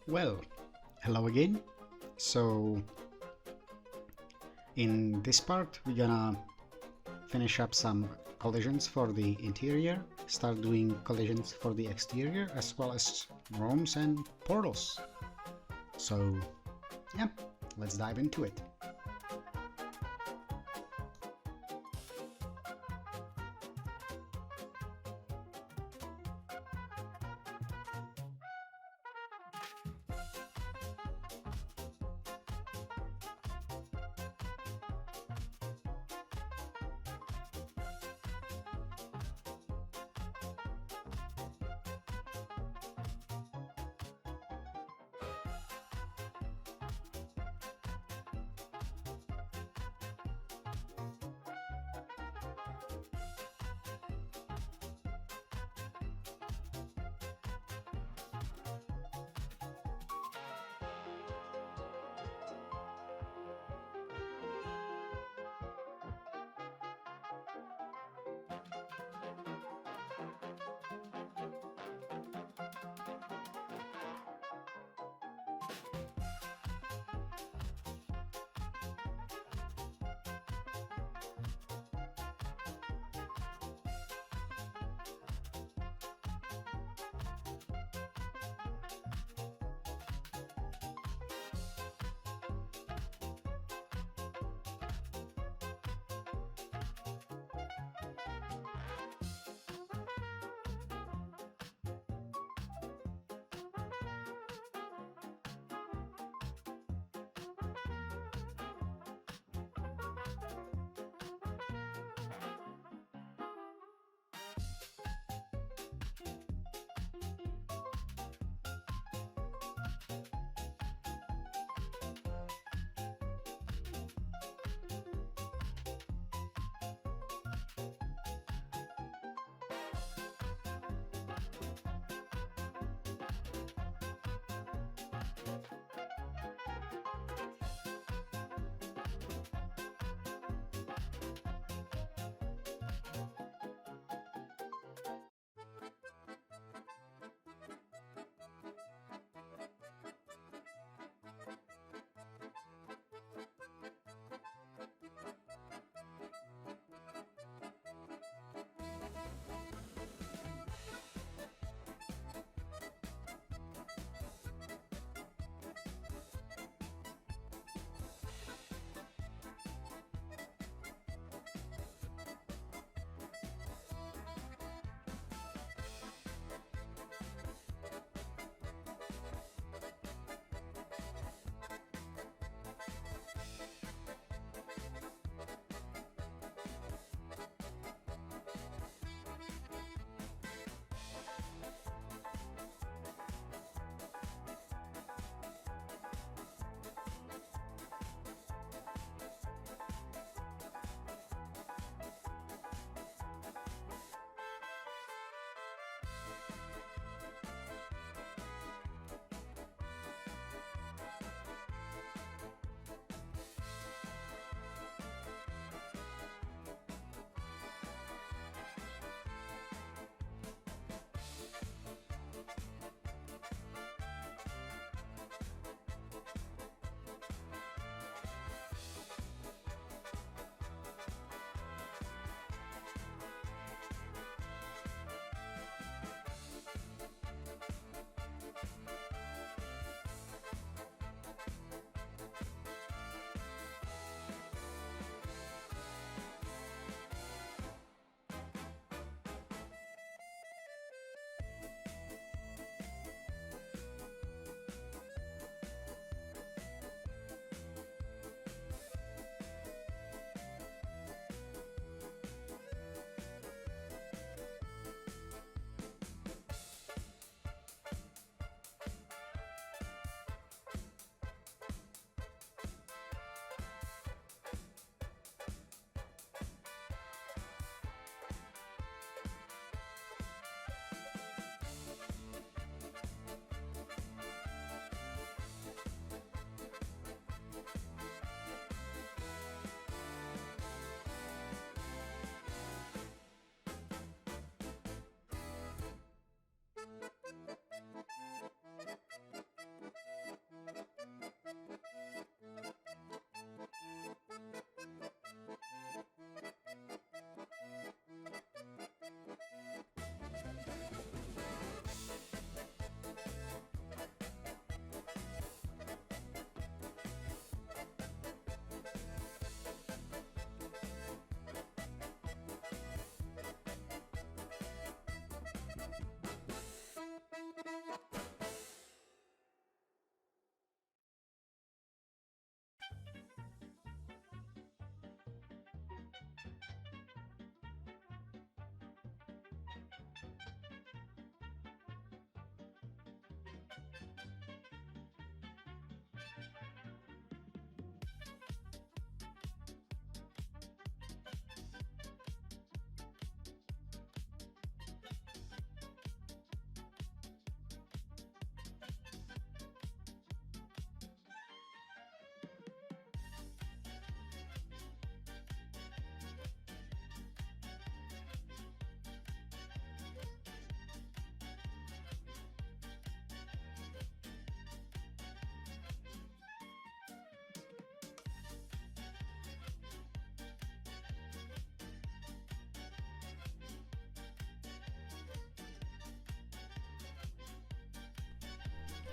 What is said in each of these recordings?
Well, hello again. So in this part we're gonna finish up some collisions for the interior, start doing collisions for the exterior as well as rooms and portals. So yeah, let's dive into it.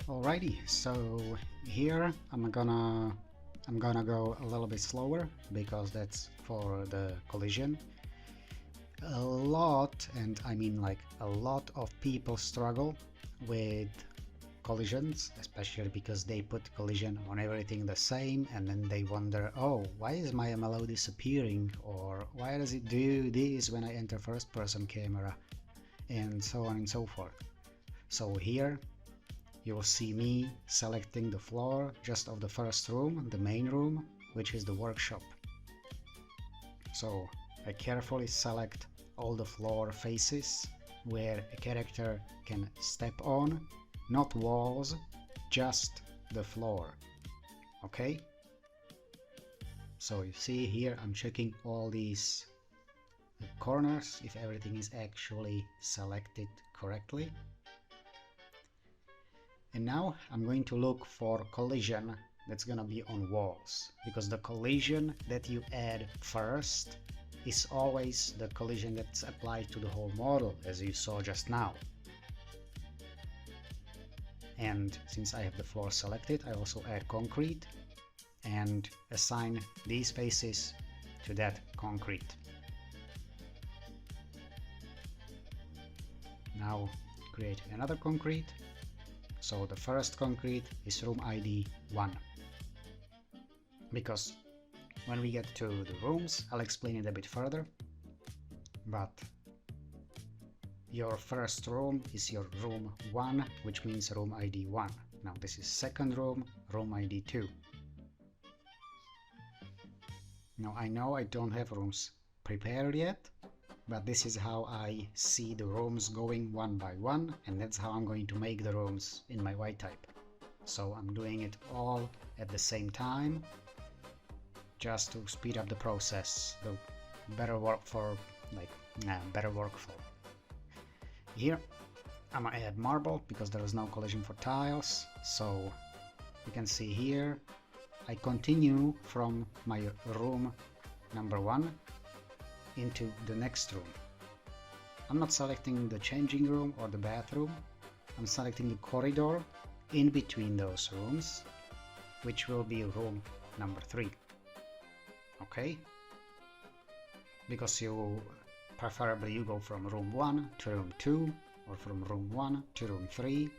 Alrighty, so here I'm gonna go a little bit slower because that's for the collision. A lot, and I mean like a lot of people struggle with collisions, especially because they put collision on everything the same, and then they wonder, oh, why is my MLO disappearing, or why does it do this when I enter first person camera, and so on and so forth. So here you will see me selecting the floor just of the first room, the main room, which is the workshop. So I carefully select all the floor faces where a character can step on, not walls, just the floor. Okay? So you see here I'm checking all these corners if everything is actually selected correctly. And now I'm going to look for collision that's gonna be on walls, because the collision that you add first is always the collision that's applied to the whole model, as you saw just now. And since I have the floor selected, I also add concrete and assign these faces to that concrete. Now create another concrete. So the first concrete is room ID 1. Because when we get to the rooms, I'll explain it a bit further. But your first room is your room 1, which means room ID 1. Now this is second room, room ID 2. Now I know I don't have rooms prepared yet, but this is how I see the rooms going one by one, and that's how I'm going to make the rooms in my Y type. So I'm doing it all at the same time, just to speed up the process, the better workflow. Here I'm gonna add marble because there is no collision for tiles, so you can see here I continue from my room number 1 into the next room. I'm not selecting the changing room or the bathroom, I'm selecting the corridor in between those rooms, which will be room number 3. Okay? Because preferably you go from room 1 to room 2, or from room 1 to room 3.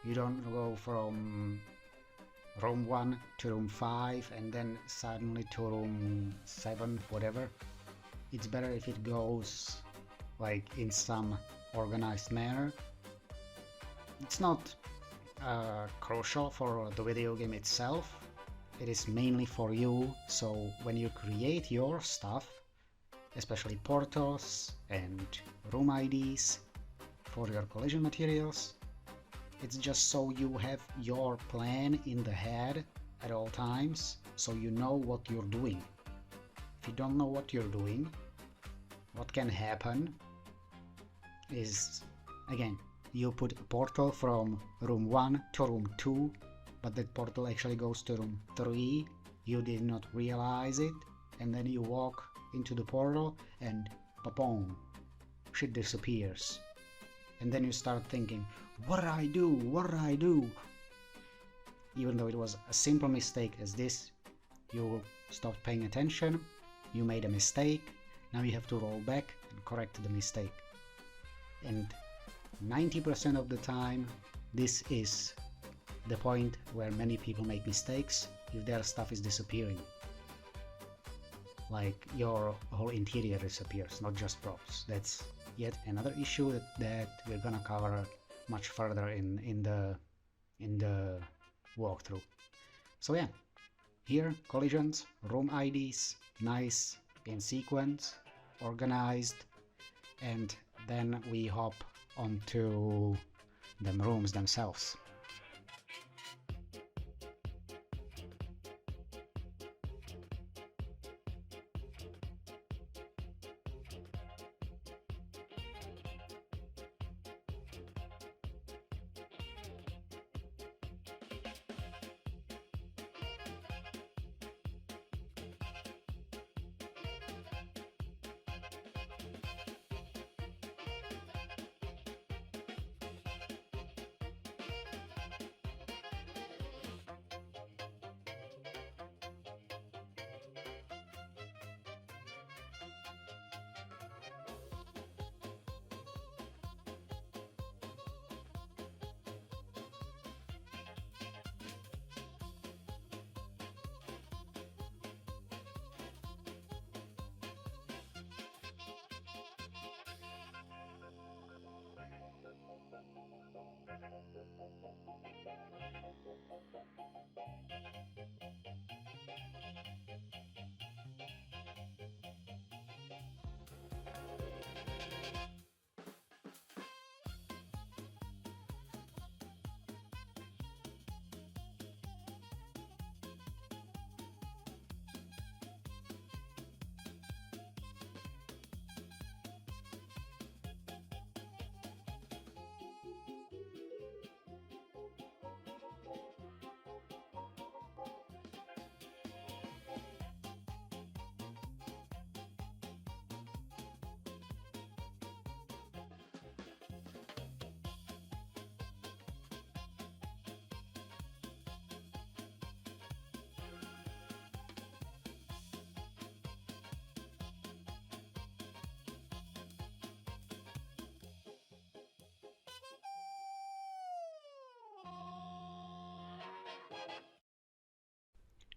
You don't go from room 1 to room 5 and then suddenly to room 7, whatever. It's better if it goes like in some organized manner. It's not crucial for the video game itself, it is mainly for you, so when you create your stuff, especially portals and room IDs for your collision materials, it's just so you have your plan in the head at all times, so you know what you're doing. If you don't know what you're doing, what can happen is, again, you put a portal from room 1 to room 2, but that portal actually goes to room 3, you did not realize it, and then you walk into the portal and pa-boom, shit disappears. And then you start thinking, what did I do? What did I do? Even though it was a simple mistake as this, you stopped paying attention, you made a mistake, now you have to roll back and correct the mistake. And 90% of the time, this is the point where many people make mistakes if their stuff is disappearing. Like your whole interior disappears, not just props. That's yet another issue that we're gonna cover much further in the walkthrough. So yeah, here collisions, room IDs, nice in sequence, organized, and then we hop onto the rooms themselves.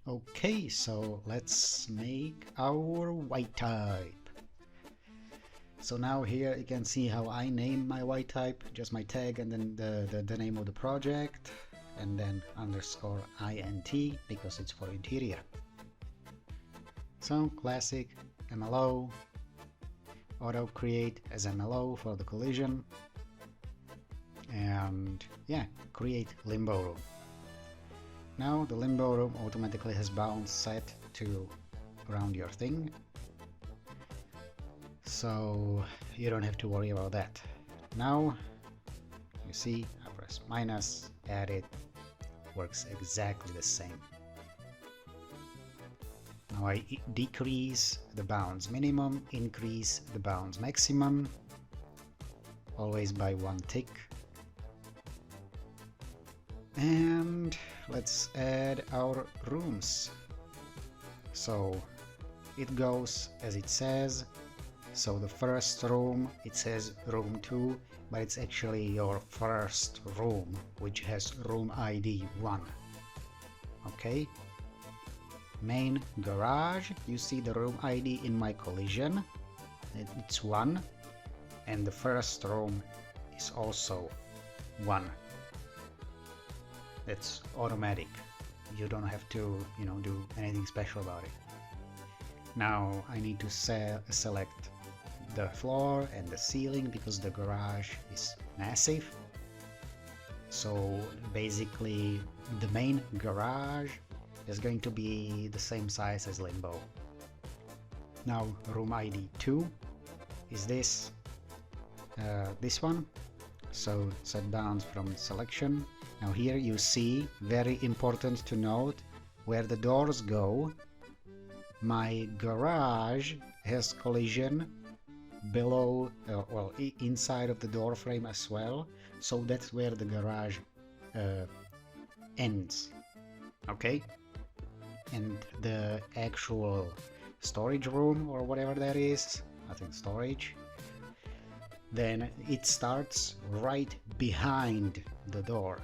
Okay, so let's make our white type. So now here you can see how I name my white type, just my tag and then the name of the project, and then underscore int because it's for interior. So classic MLO, auto create as MLO for the collision, and yeah, create limbo room. Now the limbo room automatically has bounds set to around your thing, so you don't have to worry about that. Now you see I press minus, add it, works exactly the same. Now I decrease the bounds minimum, increase the bounds maximum, always by 1 tick. And let's add our rooms. So it goes as it says. So the first room, it says room 2, but it's actually your first room, which has room ID 1. Okay. Main garage, you see the room ID in my collision, it's 1, and the first room is also 1. That's automatic. You don't have to, do anything special about it. Now I need to select the floor and the ceiling because the garage is massive. So basically the main garage is going to be the same size as limbo. Now room ID 2 is this one. So set bounds from selection. Now here you see, very important to note, where the doors go, my garage has collision below, inside of the door frame as well, so that's where the garage ends. Okay, and the actual storage room or whatever that is, I think storage, then it starts right behind the door.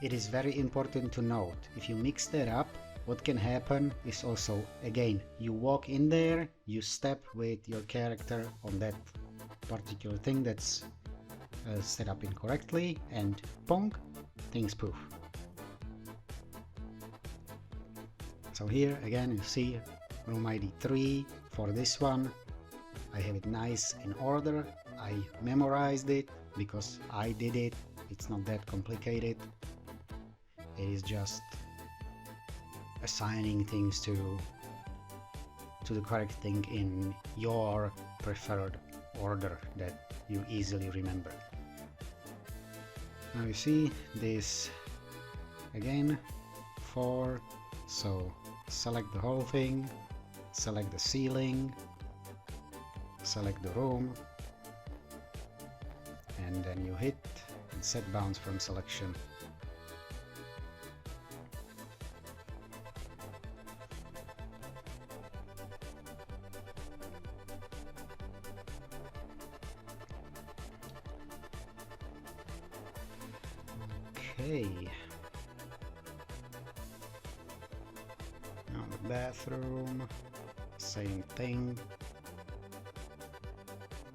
It is very important to note, if you mix that up, what can happen is also, again, you walk in there, you step with your character on that particular thing that's set up incorrectly, and pong, things poof. So here again you see room ID 3 for this one. I have it nice in order. I memorized it because I did it. It's not that complicated. It is just assigning things to the correct thing in your preferred order that you easily remember. Now you see this again 4, so select the whole thing, select the ceiling, select the room, and then you hit and set bounds from selection. Okay. Now the bathroom, same thing.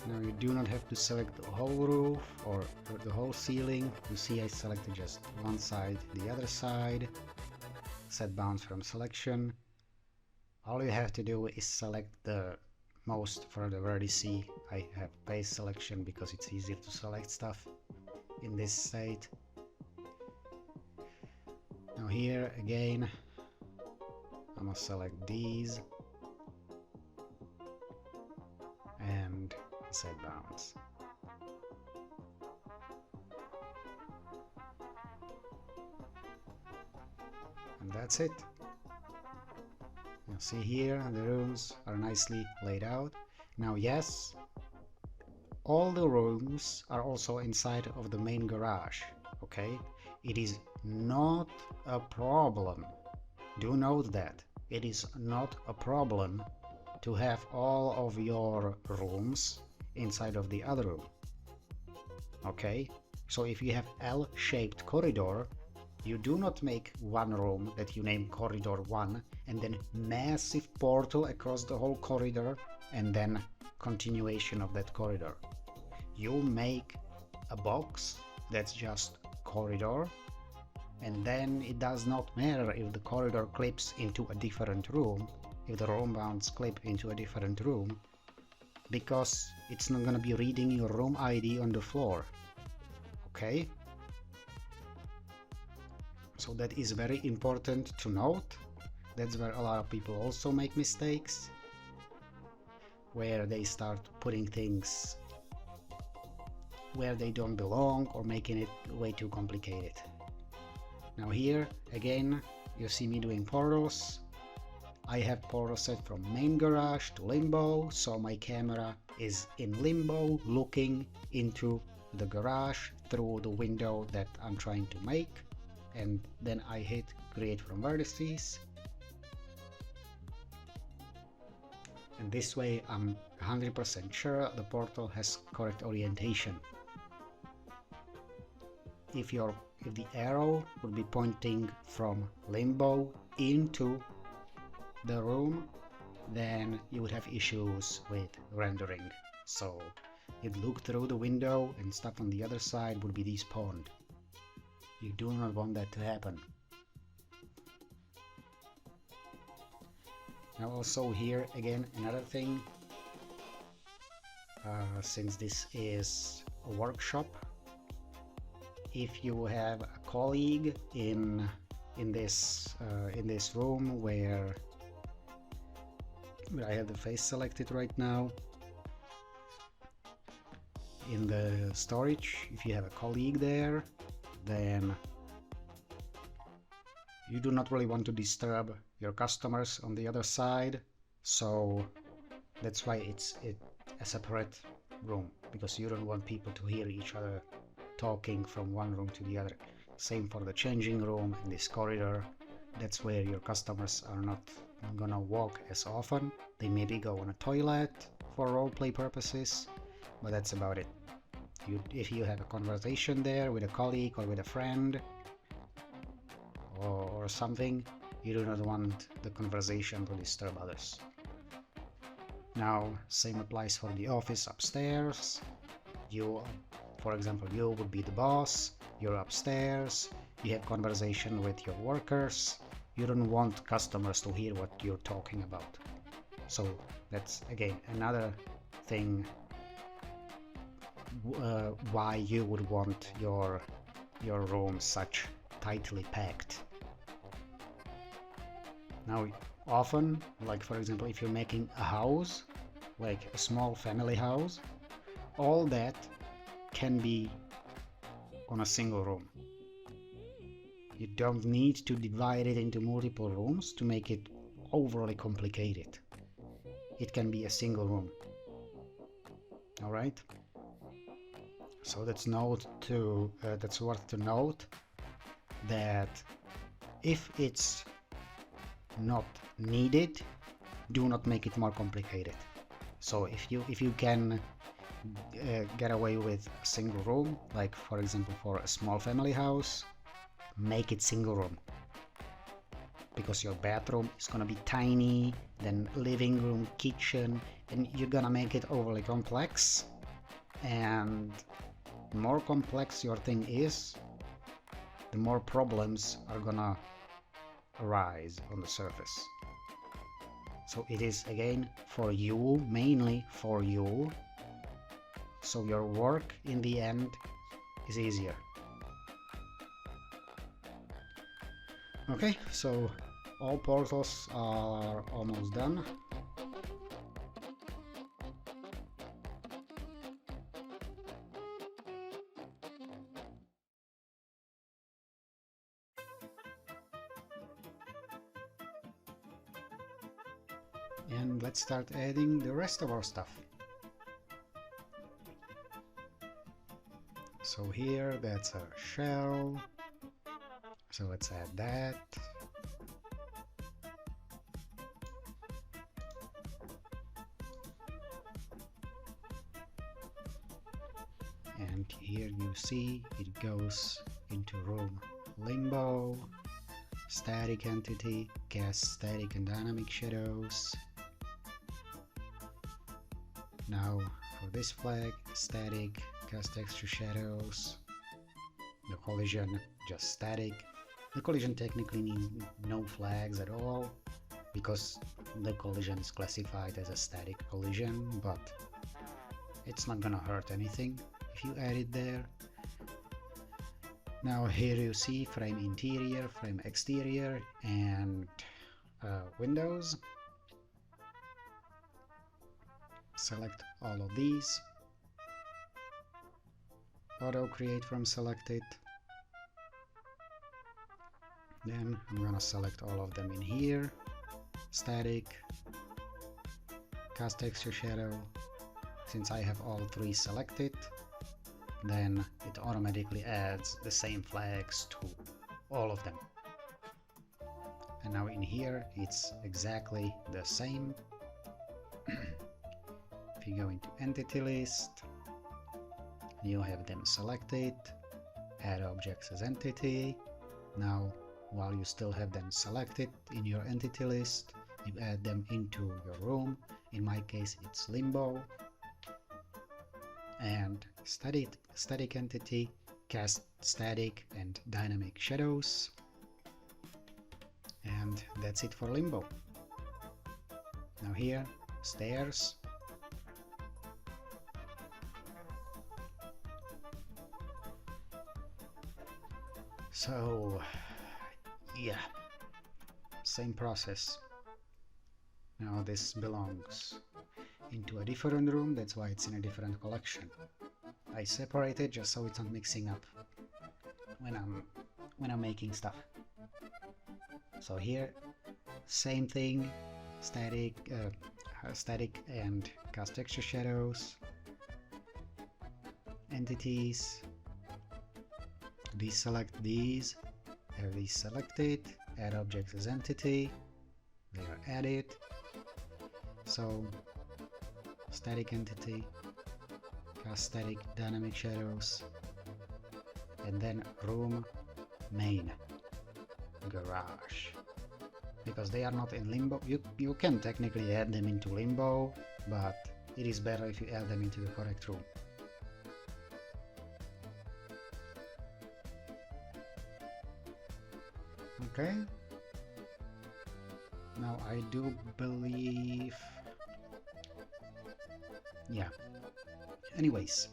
Now you do not have to select the whole roof or the whole ceiling. You see I selected just one side, the other side. Set bounds from selection. All you have to do is select the most for the vertice. I have base selection because it's easier to select stuff in this state. Now here again, I'm gonna select these and set bounds. And that's it. You see here the rooms are nicely laid out. Now yes, all the rooms are also inside of the main garage, okay? It is not a problem. Do note that. It is not a problem to have all of your rooms inside of the other room. Okay? So if you have L-shaped corridor, You do not make one room that you name corridor 1 and then massive portal across the whole corridor and then continuation of that corridor. You make a box that's just corridor, and then it does not matter if the corridor clips into a different room, if the room bounds clip into a different room, because it's not gonna be reading your room ID on the floor. Okay? So that is very important to note. That's where a lot of people also make mistakes, where they start putting things where they don't belong or making it way too complicated. Now here, again, you see me doing portals. I have portals set from main garage to limbo, so my camera is in limbo looking into the garage through the window that I'm trying to make, and then I hit create from vertices, and this way I'm 100% sure the portal has correct orientation. If the arrow would be pointing from limbo into the room, then you would have issues with rendering. So you'd look through the window and stuff on the other side would be despawned. You do not want that to happen. Now also here again another thing, since this is a workshop, if you have a colleague in this room where I have the face selected right now, in the storage, if you have a colleague there, then you do not really want to disturb your customers on the other side, so that's why it's a separate room, because you don't want people to hear each other talking from one room to the other. Same for the changing room in this corridor. That's where your customers are not gonna walk as often. They maybe go on a toilet for roleplay purposes, but that's about it. If you have a conversation there with a colleague or with a friend or something, you do not want the conversation to disturb others. Now, same applies for the office upstairs. For example, you would be the boss, you're upstairs, you have conversation with your workers, you don't want customers to hear what you're talking about. So that's again another thing why you would want your room such tightly packed. Now often, like for example, if you're making a house, like a small family house, all that can be on a single room. You don't need to divide it into multiple rooms to make it overly complicated. It can be a single room. Alright? So that's worth to note that if it's not needed, do not make it more complicated. So if you can get away with a single room, like for example for a small family house, make it single room, because your bathroom is gonna be tiny, then living room, kitchen, and you're gonna make it overly complex, and the more complex your thing is, the more problems are gonna arise on the surface. So it is again for you, mainly for you, so your work in the end is easier. Okay, so all portals are almost done. And let's start adding the rest of our stuff. So here, that's a shell. So let's add that. And here you see it goes into room limbo, static entity, cast static and dynamic shadows. Now for this flag, static, cast texture shadows. The collision, just static. The collision technically needs no flags at all, because the collision is classified as a static collision, but it's not gonna hurt anything if you add it there. Now here you see frame interior, frame exterior, and windows. Select all of these. Auto create from selected. Then I'm gonna select all of them in here. Static, cast texture shadow. Since I have all three selected, then it automatically adds the same flags to all of them. And now in here it's exactly the same. If you go into entity list, you have them selected, add objects as entity. Now while you still have them selected in your entity list, you add them into your room. In my case it's limbo, and static entity, cast static and dynamic shadows, and that's it for limbo. Now here, stairs. So yeah, same process. Now this belongs into a different room, that's why it's in a different collection. I separate it just so it's not mixing up when I'm making stuff. So here, same thing, static and cast texture shadows, entities, deselect these, have these selected, add objects as entity, they are added. So static entity, cast static dynamic shadows, and then room, main, garage. Because they are not in limbo, you can technically add them into limbo, but it is better if you add them into the correct room. Okay. Now I do believe... yeah. Anyways,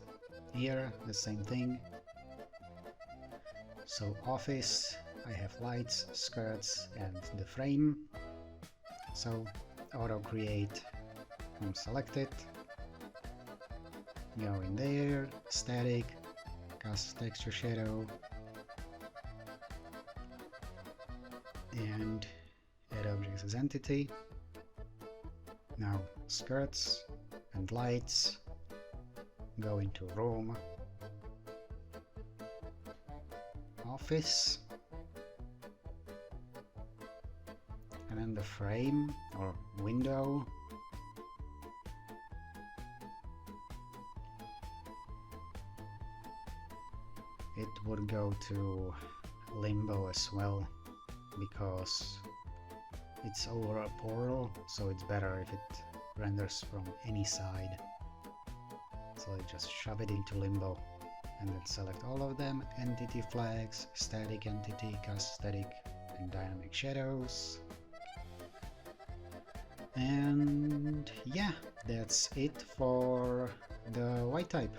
here the same thing. So office, I have lights, skirts, and the frame. So auto create from selected. Go in there, static, cast texture shadow, and add objects as entity. Now skirts and lights, go into room, office, and then the frame or window. It would go to limbo as well, because it's over a portal, so it's better if it renders from any side. So I just shove it into limbo and then select all of them, entity flags, static entity, cast static and dynamic shadows. And yeah, that's it for the white type.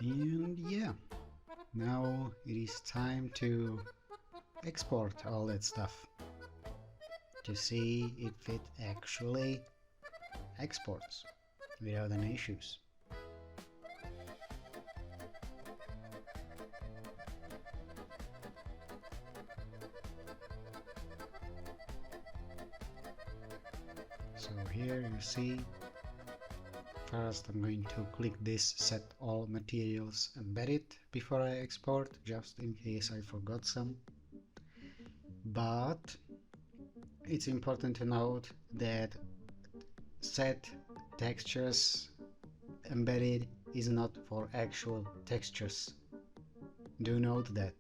And yeah, now it is time to export all that stuff to see if it actually exports without any issues. So here you see, first I'm going to click this set all materials embedded before I export, just in case I forgot some. But it's important to note that set textures embedded is not for actual textures. Do note that.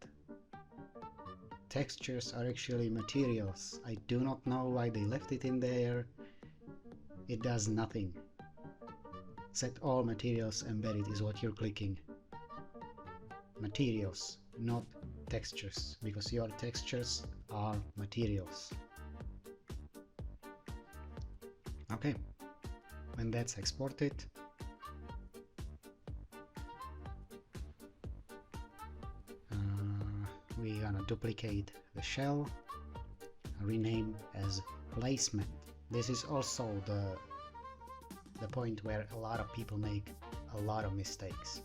Textures are actually materials. I do not know why they left it in there. It does nothing. Set all materials embedded is what you're clicking. Materials, not textures, because your textures are materials. Okay, when that's exported, we're gonna duplicate the shell, rename as placement. This is also the point where a lot of people make a lot of mistakes.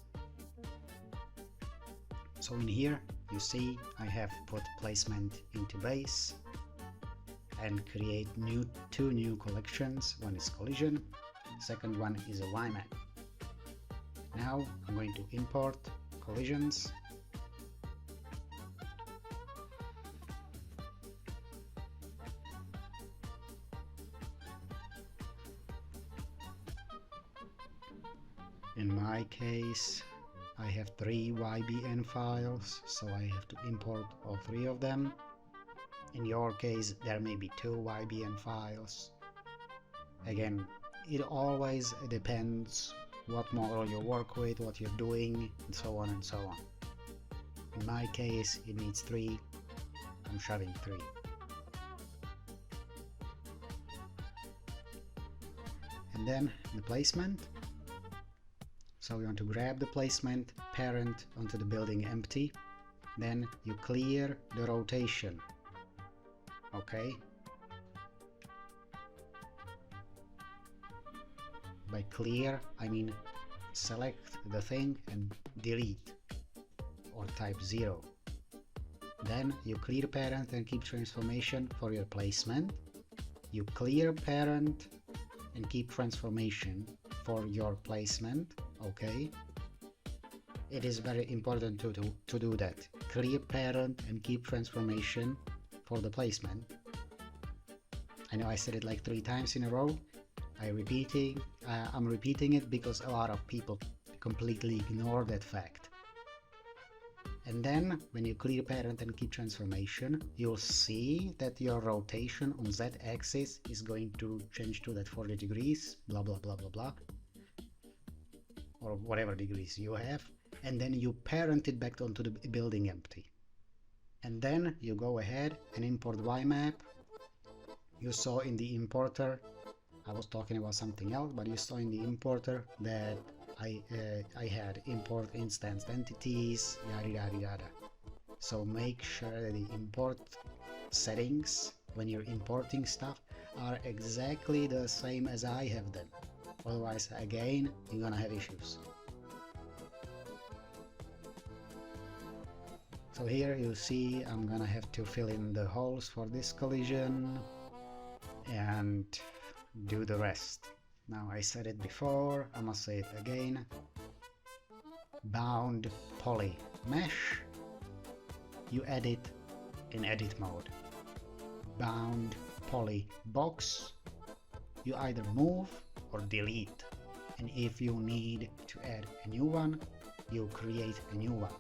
So in here you see I have put placement into base and create two new collections. One is collision, second one is a YMAP. Now I'm going to import collisions. In my case, I have 3 YBN files, so I have to import all 3 of them. In your case, there may be 2 YBN files. Again, it always depends what model you work with, what you're doing, and so on and so on. In my case, it needs 3. I'm shoving 3. And then the placement. So we want to grab the placement, parent onto the building empty, then you clear the rotation. Okay? By clear, I mean select the thing and delete, or type 0. Then you clear parent and keep transformation for your placement. You clear parent and keep transformation for your placement. Okay, it is very important to do that. Clear parent and keep transformation for the placement. I know I said it like 3 times in a row. I'm repeating it because a lot of people completely ignore that fact. And then when you clear parent and keep transformation, you'll see that your rotation on z-axis is going to change to that 40 degrees, blah blah blah blah blah, or whatever degrees you have, and then you parent it back onto the building empty. And then you go ahead and import YMAP. You saw in the importer, I was talking about something else, but you saw in the importer that I had import instanced entities, yada yada yada. So make sure that the import settings, when you're importing stuff, are exactly the same as I have them. Otherwise, again, you're gonna have issues. So here you see I'm gonna have to fill in the holes for this collision and do the rest. Now I said it before, I must say it again. Bound poly mesh, you edit in edit mode. Bound poly box, you either move or delete, and if you need to add a new one, you create a new one.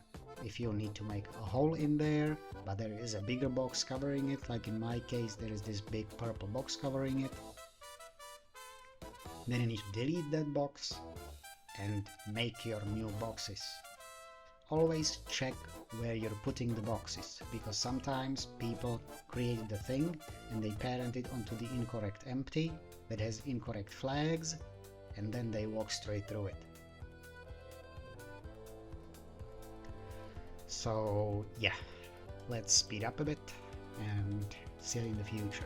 If you need to make a hole in there, but there is a bigger box covering it, like in my case there is this big purple box covering it, then you need to delete that box and make your new boxes. Always check where you're putting the boxes, because sometimes people create the thing and they parent it onto the incorrect empty that has incorrect flags, and then they walk straight through it. So yeah, let's speed up a bit and see you in the future.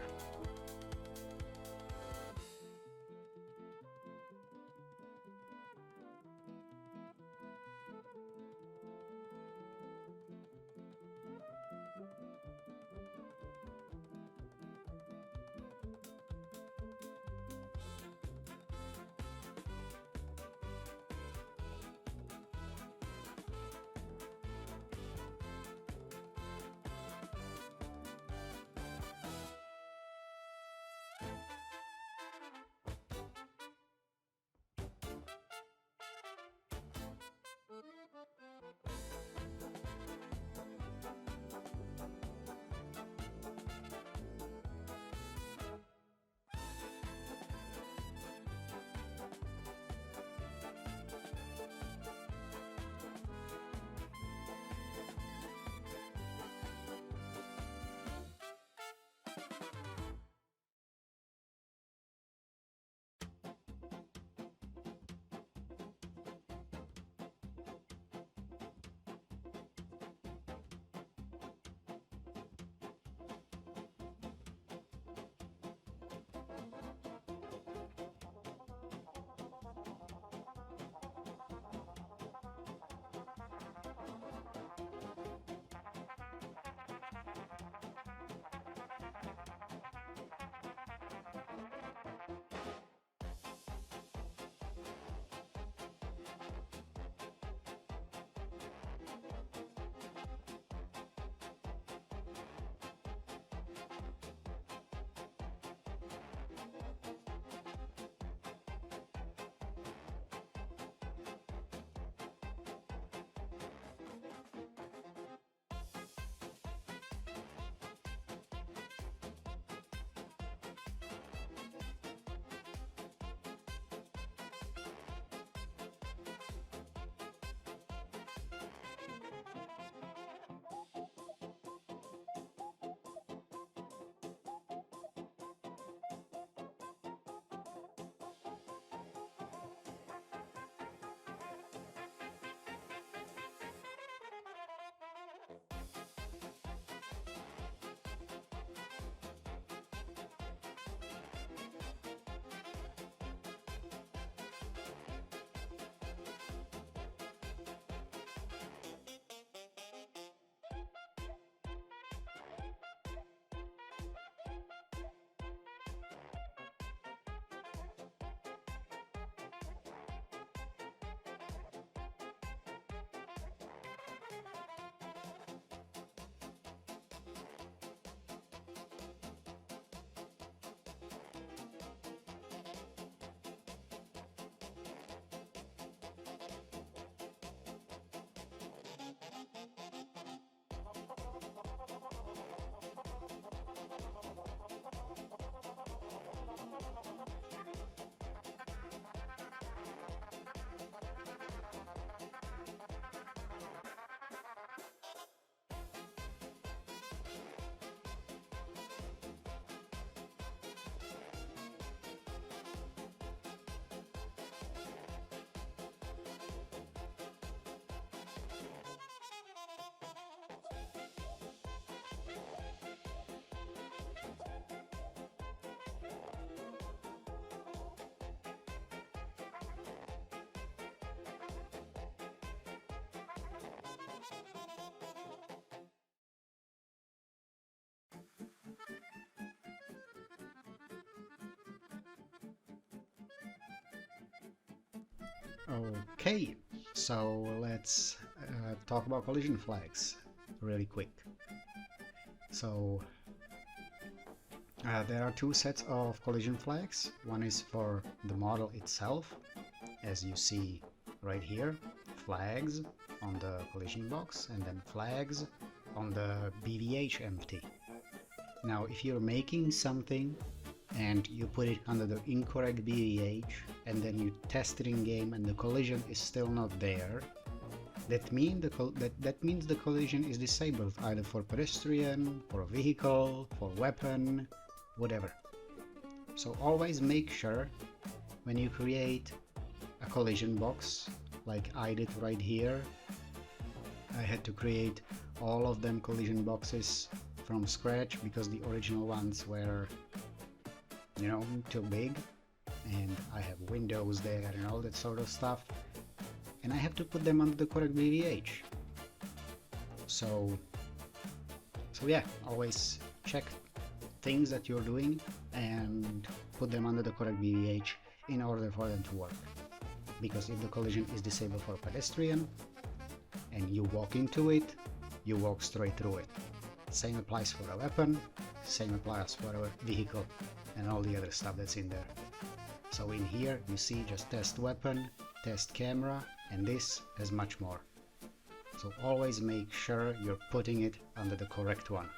Okay, so let's talk about collision flags really quick. So there are two sets of collision flags. One is for the model itself, as you see right here, flags on the collision box, and then flags on the BVH empty. Now, if you're making something and you put it under the incorrect BVH and then you test it in game and the collision is still not there, that means the collision is disabled either for pedestrian, for a vehicle, for weapon, whatever. So always make sure when you create a collision box, like I did right here. I had to create all of them collision boxes from scratch because the original ones were, you know, too big, and I have windows there and all that sort of stuff, and I have to put them under the correct BVH. So yeah, always check things that you're doing and put them under the correct BVH in order for them to work. Because if the collision is disabled for a pedestrian and you walk into it, you walk straight through it. Same applies for a weapon, same applies for a vehicle and all the other stuff that's in there. So in here you see just test weapon, test camera, and this has much more. So always make sure you're putting it under the correct one.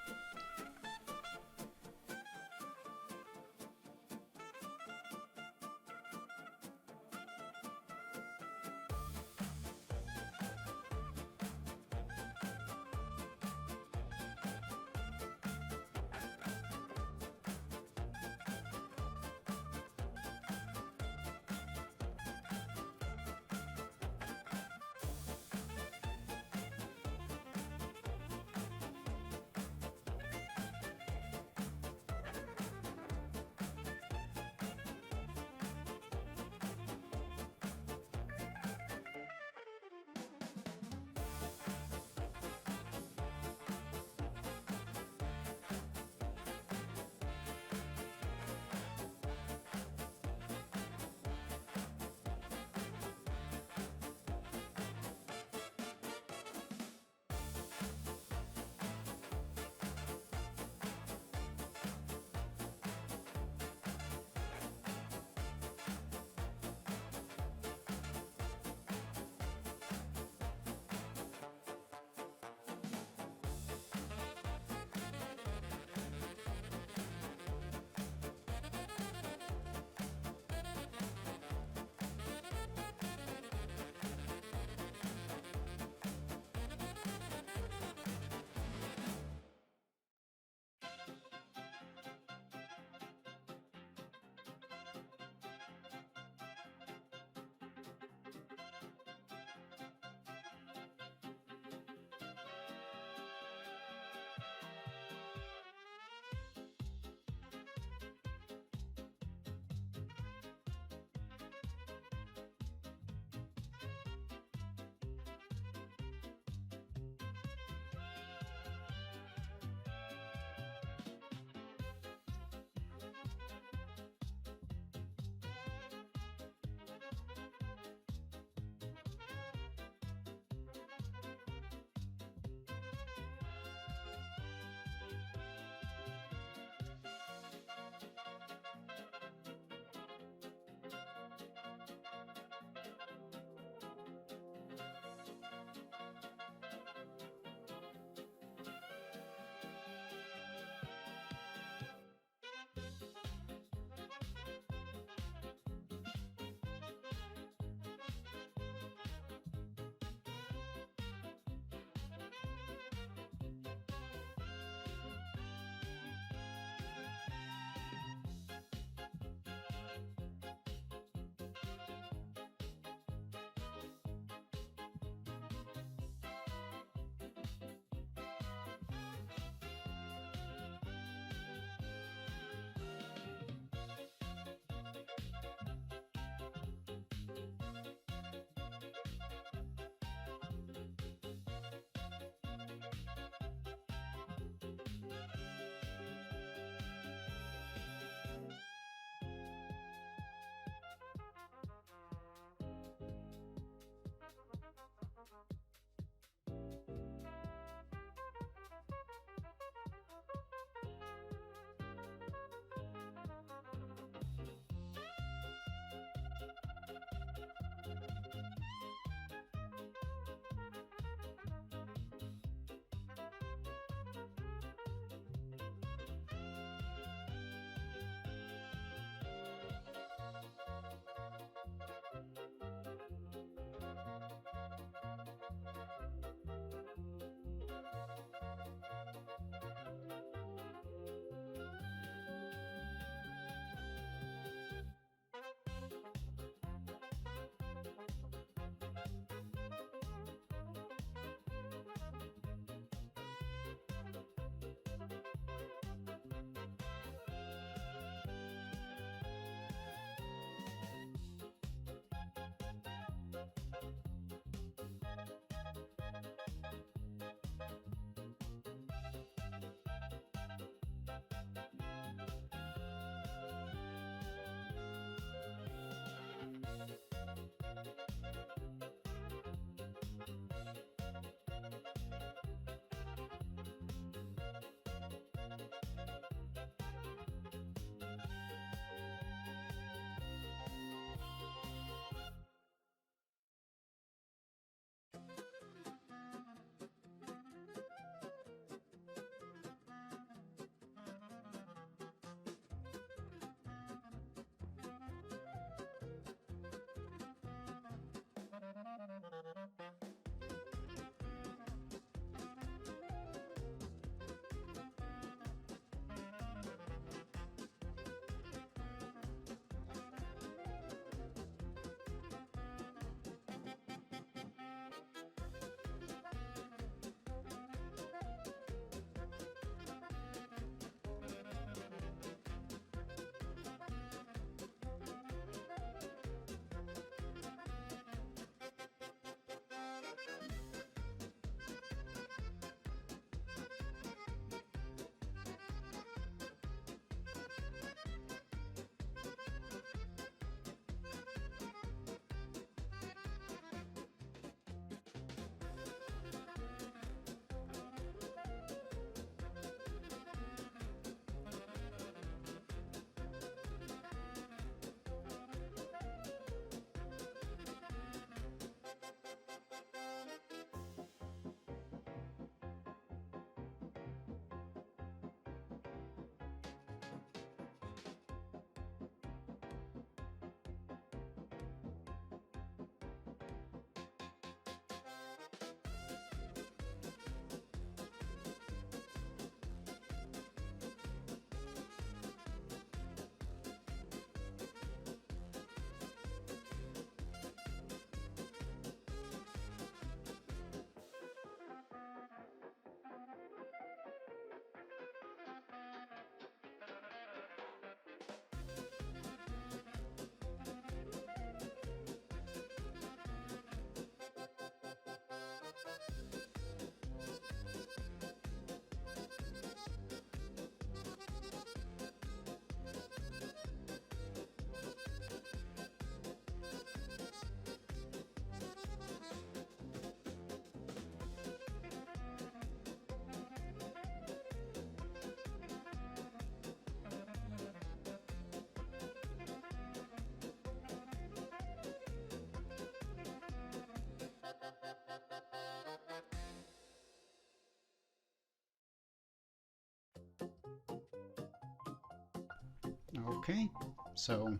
Okay, so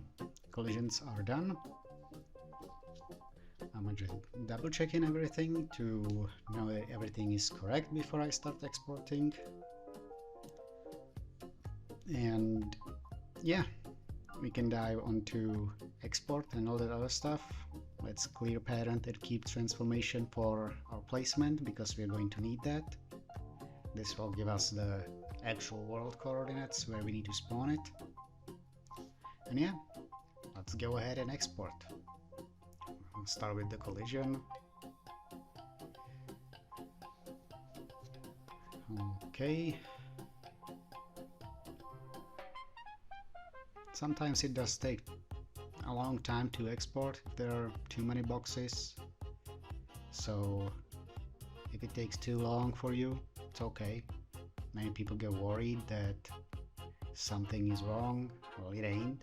collisions are done. I'm just double checking everything to know that everything is correct before I start exporting. And yeah, we can dive onto export and all that other stuff. Let's clear parent and keep transformation for our placement because we're going to need that. This will give us the actual world coordinates where we need to spawn it. And yeah, let's go ahead and export. I'll start with the collision. Okay. Sometimes it does take a long time to export if there are too many boxes. So if it takes too long for you, it's okay. Many people get worried that something is wrong. Well, it ain't.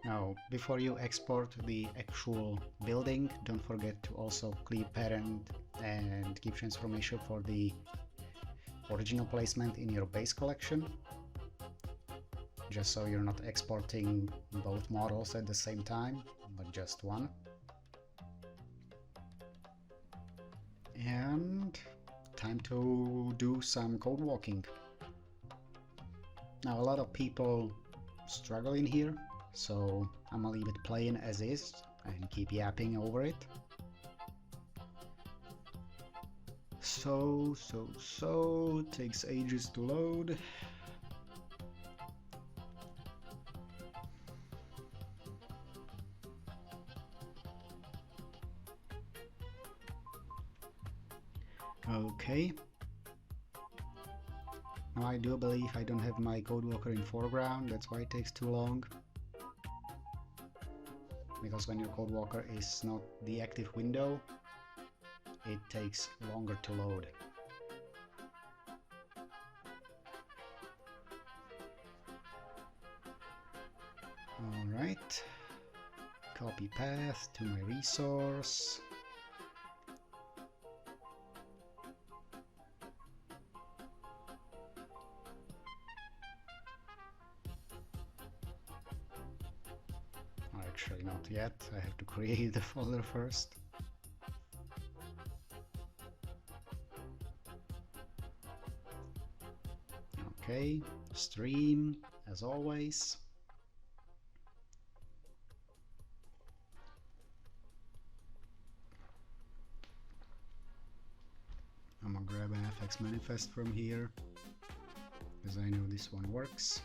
Now, before you export the actual building, don't forget to also clear parent and keep transformation for the original placement in your base collection, just so you're not exporting both models at the same time, but just one. And time to do some code walking. Now, a lot of people struggle in here, so I'm gonna leave it plain as is and keep yapping over it. So takes ages to load. Okay. Now I do believe I don't have my CodeWalker in foreground, that's why it takes too long. Because when your CodeWalker is not the active window, it takes longer to load. Alright, copy path to my resource. Actually not yet, I have to create the folder first. Okay, stream as always. I'm gonna grab an FX manifest from here because I know this one works.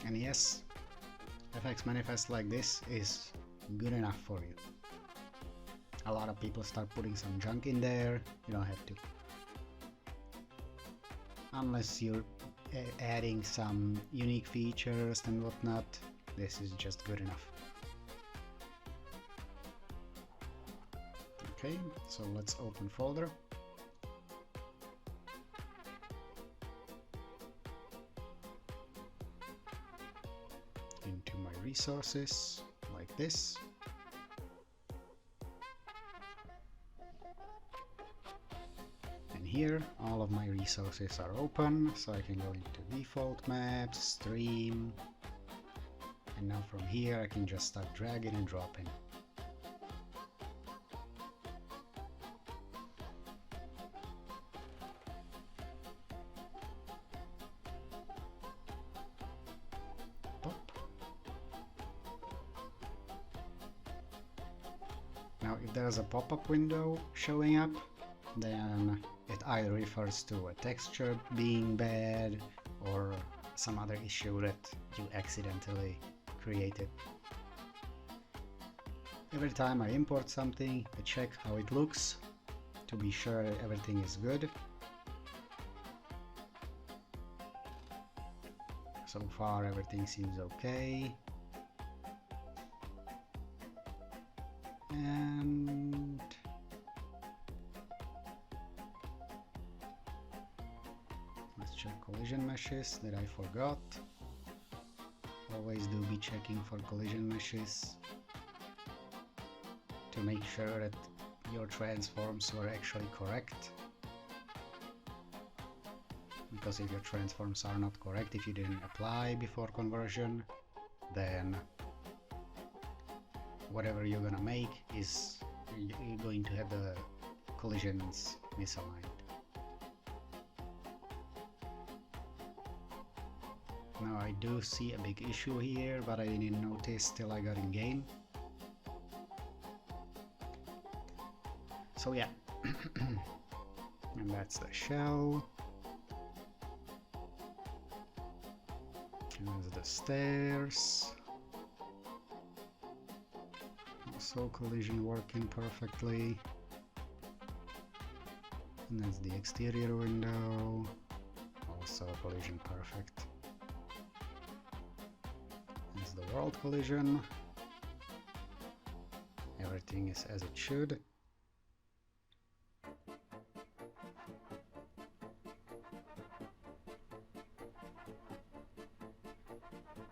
And yes, FX manifest like this is good enough for you. A lot of people start putting some junk in there, you don't have to. Unless you're adding some unique features and whatnot, this is just good enough. Okay, so let's open folder. Into my resources, like this. And here, all of my resources are open, so I can go into default maps, stream, and now from here I can just start dragging and dropping. Now if there's a pop-up window showing up, then it either refers to a texture being bad or some other issue that you accidentally created. Every time I import something, I check how it looks to be sure everything is good. So far everything seems okay. And let's check collision meshes that I forgot. Always do be checking for collision meshes to make sure that your transforms were actually correct. because if your transforms are not correct, if you didn't apply before conversion, then whatever you're gonna make is you're going to have the collisions misaligned. Now I do see a big issue here, but I didn't notice till I got in game. So yeah, and that's the shell. And there's the stairs. Also collision working perfectly. And that's the exterior window. Also collision perfect. There's the world collision. Everything is as it should.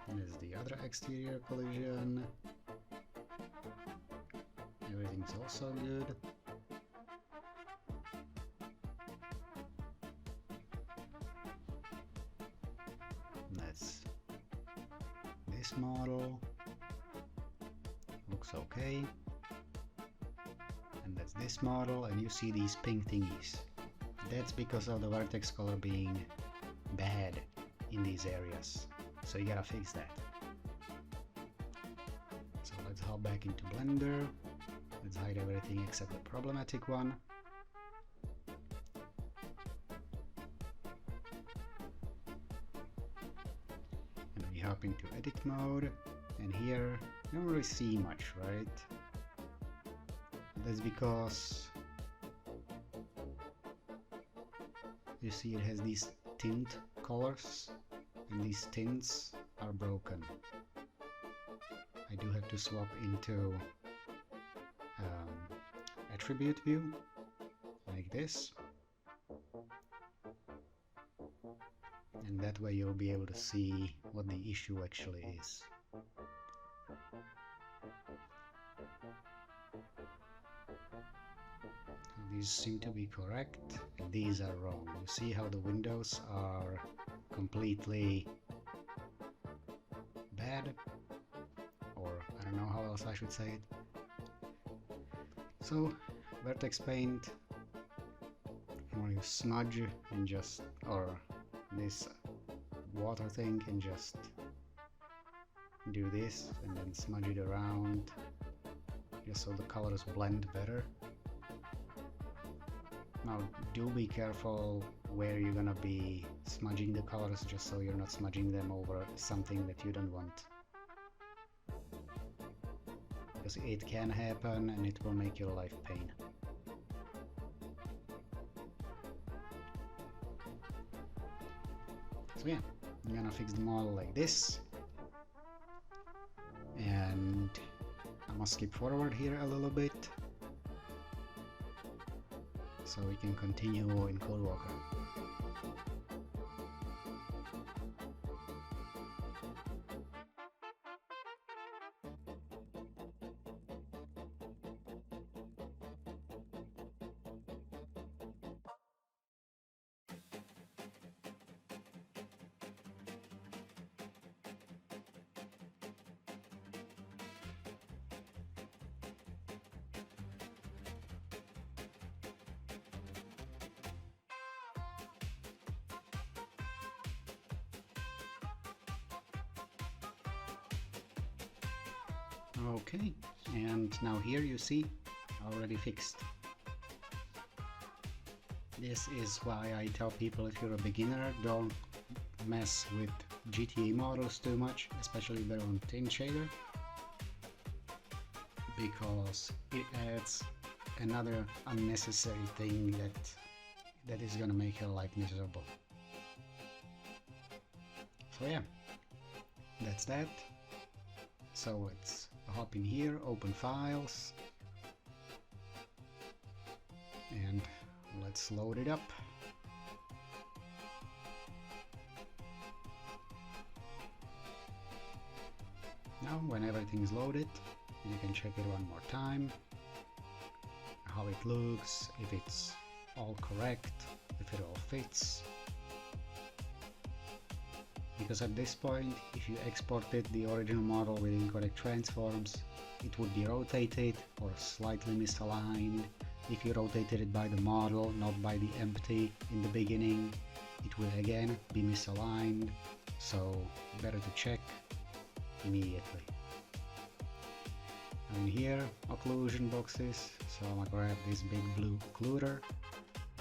There's the other exterior collision. Everything's also good. That's this model. Looks okay. And that's this model, and you see these pink thingies. That's because of the vertex color being bad in these areas. So you gotta fix that. So let's hop back into Blender. Let's hide everything except the problematic one. And we hop into edit mode, and here you don't really see much, right? That's because you see it has these tint colors, and these tints are broken. I do have to swap into attribute view like this, and that way you'll be able to see what the issue actually is. These seem to be correct, and these are wrong. You see how the windows are completely bad, or I don't know how else I should say it. So vertex paint, or you smudge and just, or this water thing, and just do this and then smudge it around just so the colors blend better. Now do be careful where you're gonna be smudging the colors, just so you're not smudging them over something that you don't want. Because it can happen and it will make your life pain. So yeah, I'm gonna fix the model like this. And I'm gonna skip forward here a little bit, so we can continue in CodeWalker. Okay, and now here you see already fixed. This is why I tell people, if you're a beginner, don't mess with GTA models too much, especially their own tint shader, because it adds another unnecessary thing that is gonna make your life miserable. So yeah, that's that. So let's hop in here, open files, and let's load it up. Now when everything's loaded, you can check it one more time, how it looks, if it's all correct, if it all fits. because at this point, if you exported the original model with incorrect transforms, it would be rotated or slightly misaligned. If you rotated it by the model, not by the empty in the beginning, it will again be misaligned, so better to check immediately. And here, occlusion boxes, so I'm gonna grab this big blue occluder,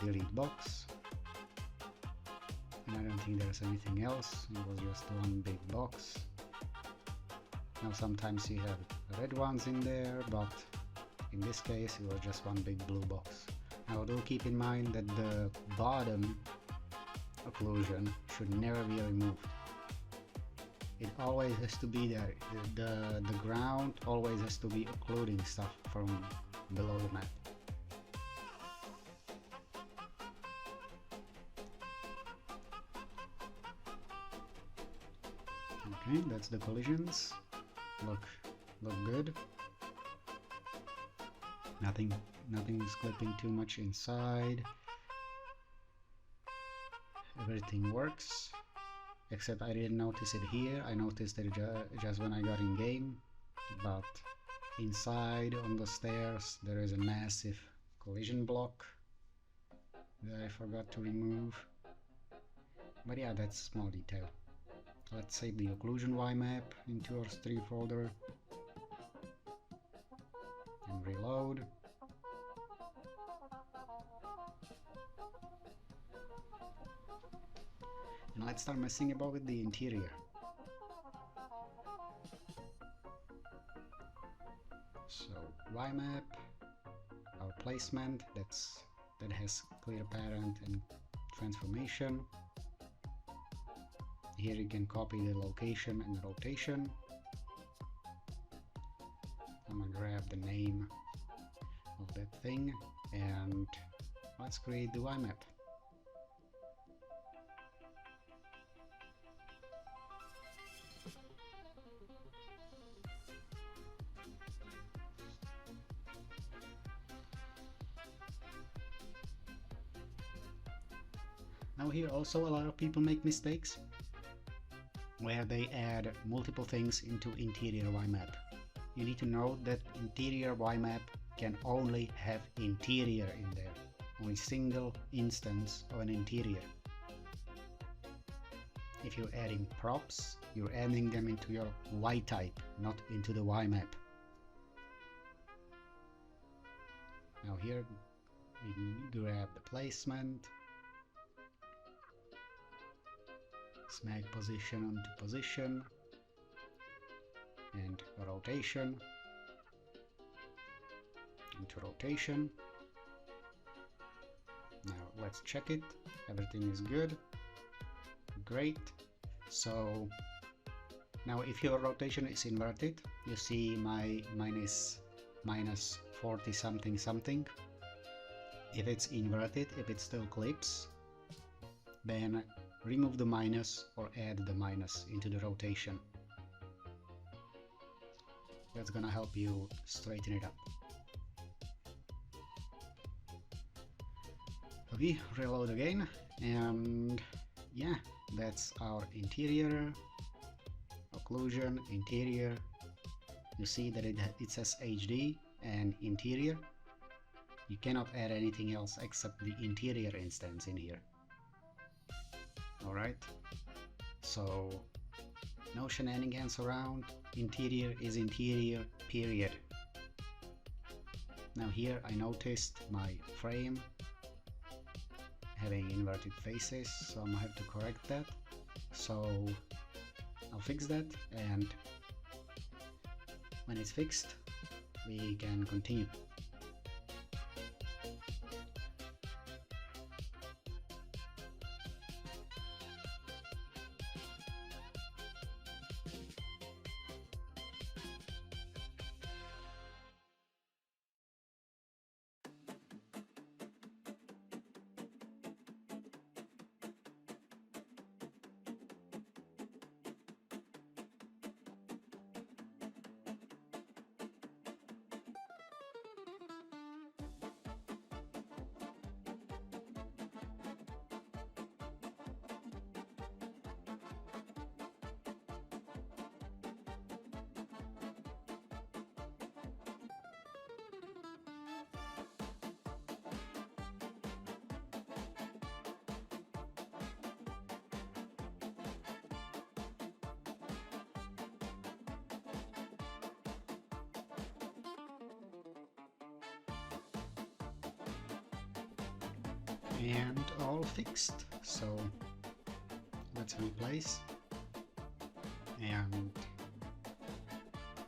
delete box, and I don't think there's anything else, it was just one big box. Now sometimes you have red ones in there, but in this case it was just one big blue box. Now do keep in mind that the bottom occlusion should never be removed. It always has to be there. The ground always has to be occluding stuff from below the map. Okay, that's the collisions. Look good. Nothing's clipping too much inside. Everything works, except I didn't notice it here. I noticed it just when I got in game, but inside on the stairs there is a massive collision block that I forgot to remove. But yeah, that's a small detail. Let's save the occlusion YMAP into our stream folder and reload. And let's start messing about with the interior. So YMAP, our placement that has clear parent and transformation. Here you can copy the location and rotation. I'm gonna grab the name of that thing and let's create the YMAP. Now here also a lot of people make mistakes where they add multiple things into interior YMAP. You need to know that interior YMAP can only have interior in there, only single instance of an interior. If you're adding props, you're adding them into your Y type, not into the YMAP. Now here we grab the placement, smack position onto position, and rotation into rotation. Now let's check it. Everything is good. Great. So now if your rotation is inverted, you see mine is minus 40 something something. If it's inverted, if it still clips, then remove the minus or add the minus into the rotation. That's gonna help you straighten it up. We reload again, and yeah, that's our interior, occlusion, interior. You see that it says HD and interior. You cannot add anything else except the interior instance in here. Alright, so no shenanigans around, interior is interior, period. Now here I noticed my frame having inverted faces, so I'm gonna have to correct that. So I'll fix that, and when it's fixed, we can continue. And all fixed. So let's replace and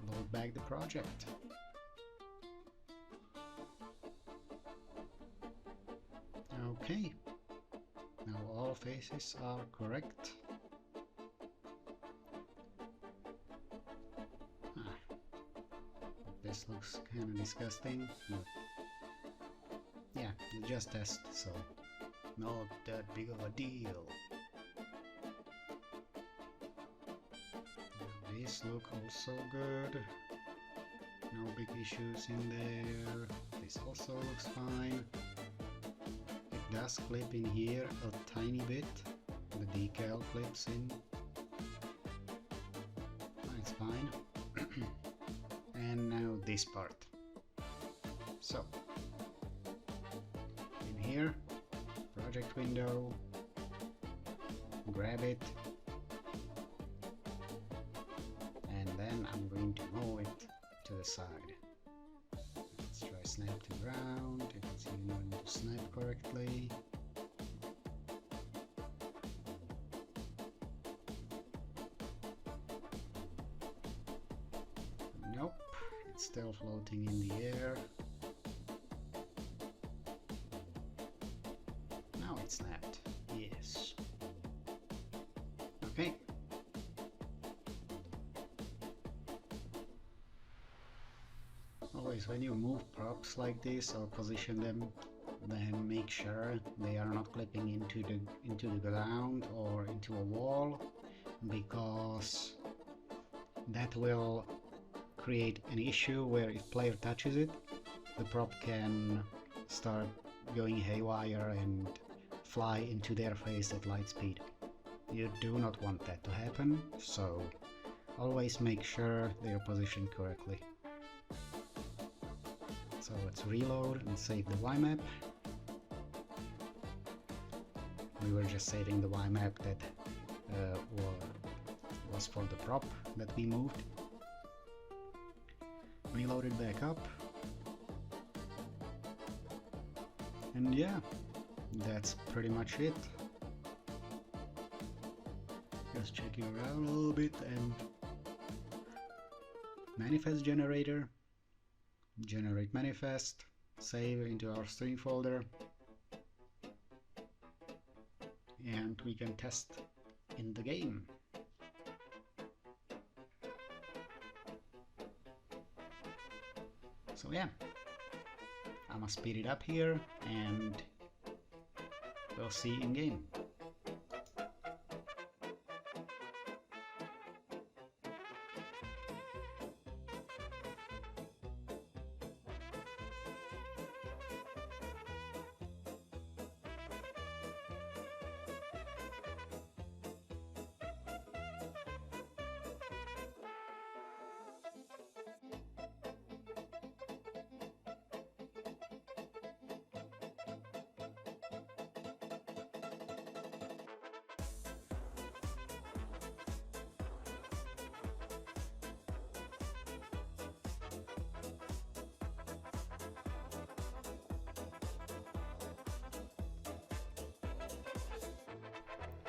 load back the project. Okay, now all faces are correct. This looks kind of disgusting, but yeah, it's just test, so not that big of a deal. These look also good. No big issues in there. This also looks fine. It does clip in here a tiny bit. The decal clips in. That's fine. And now this part. So, in here, project window, grab it, and then I'm going to move it to the side. Let's try snap to ground. You can see I'm going to snap correctly. Nope, it's still floating in the air. Now it snapped. Yes. Okay. Always when you move props like this or position them, then make sure they are not clipping into the ground or into a wall, because that will create an issue where if player touches it, the prop can start going haywire and fly into their face at light speed. You do not want that to happen, so always make sure they are positioned correctly. So let's reload and save the YMAP. We were just saving the YMAP that was for the prop that we moved. Reload it back up. And yeah, that's pretty much it. Just checking around a little bit, and manifest generator. Generate manifest, save into our stream folder, and we can test in the game. So yeah, I'm gonna speed it up here and we'll see in game.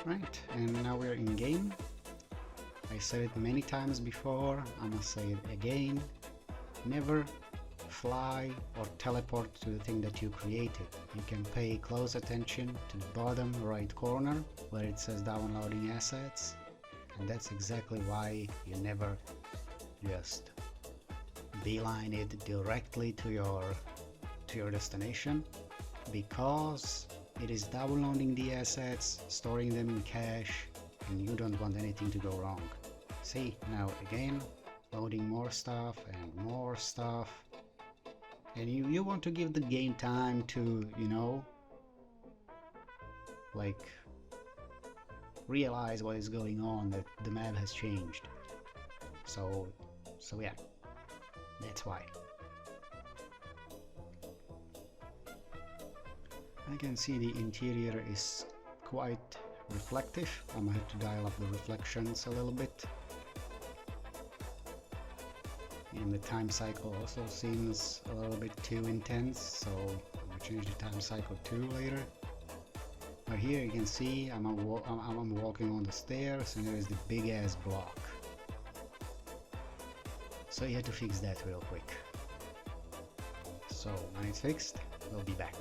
Right, and now we're in game. I said it many times before, I'm gonna say it again. Never fly or teleport to the thing that you created. You can pay close attention to the bottom right corner where it says downloading assets, and that's exactly why you never just beeline it directly to your destination, because it is downloading the assets, storing them in cache, and you don't want anything to go wrong. See, now again, loading more stuff and more stuff. And you want to give the game time to, you know, like, realize what is going on, that the map has changed. So yeah, that's why. I can see the interior is quite reflective. I'm gonna have to dial up the reflections a little bit. And the time cycle also seems a little bit too intense, so I'm gonna change the time cycle to later. Now here you can see I'm walking on the stairs and there is the big ass block. So you have to fix that real quick. So when it's fixed, we'll be back.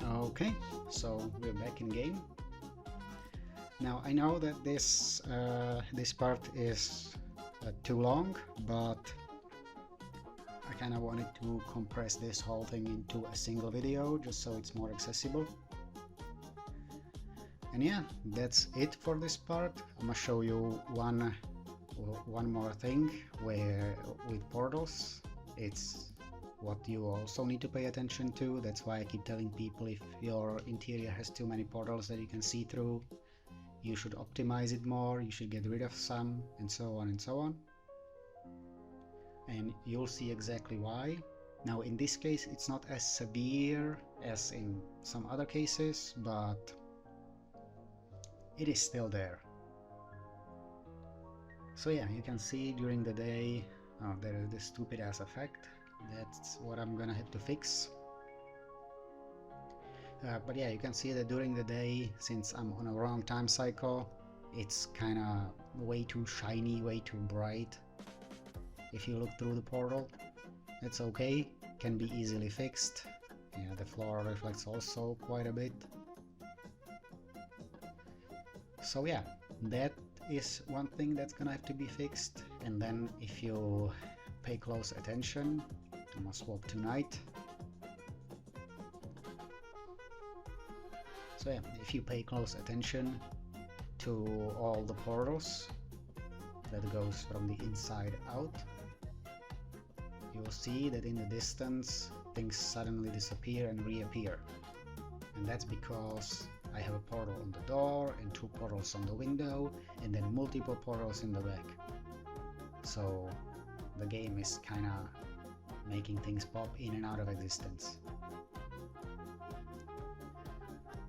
Okay, so we're back in game. Now I know that this part is too long, but I kind of wanted to compress this whole thing into a single video just so it's more accessible. And yeah, that's it for this part. I'm gonna show you one more thing where with portals, it's what you also need to pay attention to. That's why I keep telling people, if your interior has too many portals that you can see through, you should optimize it more, you should get rid of some, and so on and so on. And you'll see exactly why. Now in this case it's not as severe as in some other cases, but it is still there. So yeah, you can see during the day, there is this stupid ass effect. That's what I'm gonna have to fix. But yeah, you can see that during the day, since I'm on a wrong time cycle, it's kinda way too shiny, way too bright if you look through the portal. It's okay, can be easily fixed. Yeah, the floor reflects also quite a bit. So yeah, that is one thing that's gonna have to be fixed. And then if you pay close attention, I'm gonna swap to night. So yeah, if you pay close attention to all the portals that goes from the inside out, you'll see that in the distance things suddenly disappear and reappear. And that's because I have a portal on the door and 2 portals on the window and then multiple portals in the back. So the game is kinda making things pop in and out of existence.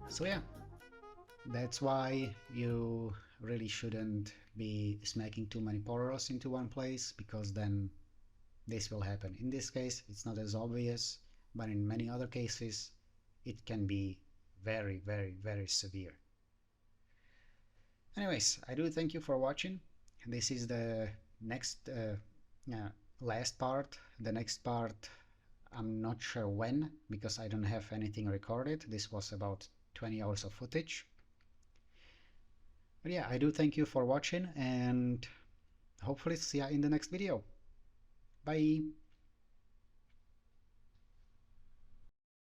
So yeah, that's why you really shouldn't be smacking too many portals into one place, because then this will happen. In this case, it's not as obvious, but in many other cases, it can be very, very, very severe. Anyways, I do thank you for watching. This is the next, last part. The next part, I'm not sure when, because I don't have anything recorded. This was about 20 hours of footage. But yeah, I do thank you for watching, and hopefully see ya in the next video. Bye!